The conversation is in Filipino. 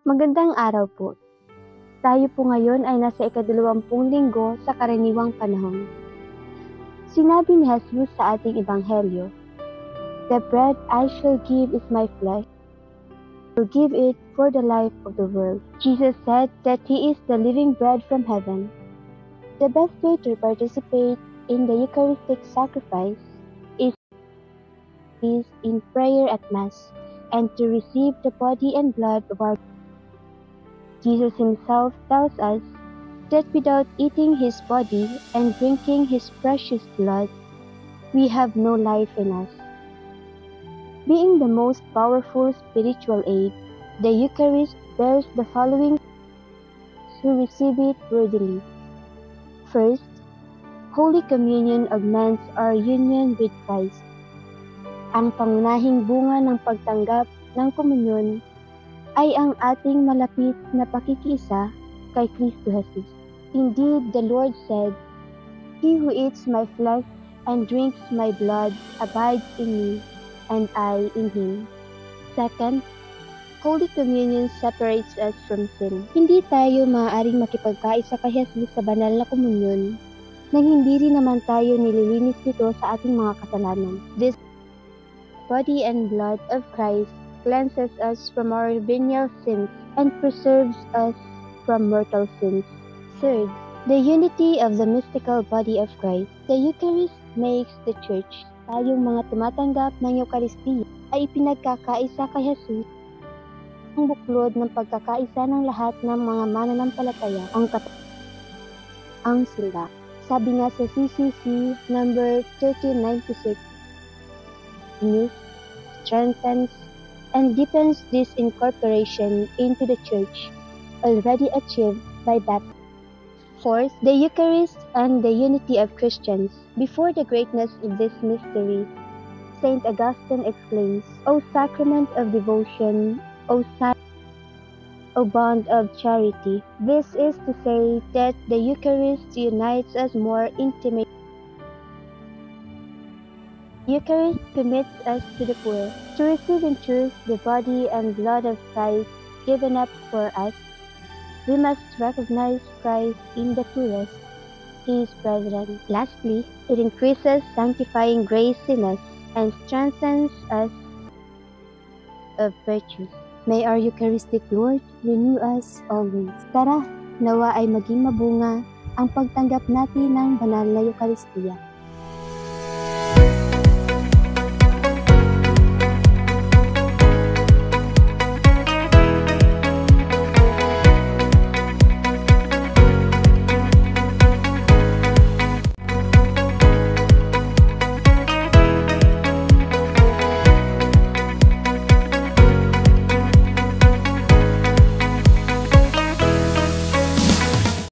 Magandang araw po. Tayo po ngayon ay nasa ika-20 linggo sa karaniwang panahon. Sinabi ni Jesus sa ating ebanghelyo, "The bread I shall give is my flesh. I will give it for the life of the world." Jesus said that He is the living bread from heaven. The best way to participate in the Eucharistic sacrifice is in prayer at Mass and to receive the body and blood of our Jesus Himself tells us that without eating His body and drinking His precious blood, we have no life in us. Being the most powerful spiritual aid, the Eucharist bears the following who receive it worthily. First, Holy Communion augments our union with Christ. Ang pangunahing bunga ng pagtanggap ng komunyon ay ang ating malapit na pakikiisa kay Kristo Jesus. Indeed, the Lord said, "He who eats my flesh and drinks my blood abides in me, and I in him." Second, Holy Communion separates us from sin. Hindi tayo maaaring makipagkaisa kay Jesus sa banal na komunyon nang hindi rin naman tayo nililinis nito sa ating mga kasalanan. This body and blood of Christ cleanses us from our venial sins and preserves us from mortal sins. Third, the unity of the mystical body of Christ. The Eucharist makes the Church. Tayong mga tumatanggap ng Eucharistia ay ipinagkakaisa kay Jesus. Ang buklod ng pagkakaisa ng lahat ng mga mananampalataya ang simba. Sabi nga sa CCC number 1396, news strengthens and deepens this incorporation into the Church, already achieved by baptism. Fourth, the Eucharist and the unity of Christians. Before the greatness of this mystery, Saint Augustine exclaims, "O sacrament of devotion, O bond of charity." This is to say that the Eucharist unites us more intimately. Eucharist commits us to the poor. To receive in truth the body and blood of Christ given up for us, we must recognize Christ in the poorest, His brethren. Lastly, it increases sanctifying grace in us and strengthens us of virtues. May our Eucharistic Lord renew us always. Tara, nawa ay maging mabunga ang pagtanggap natin ng banal na Eucharistia.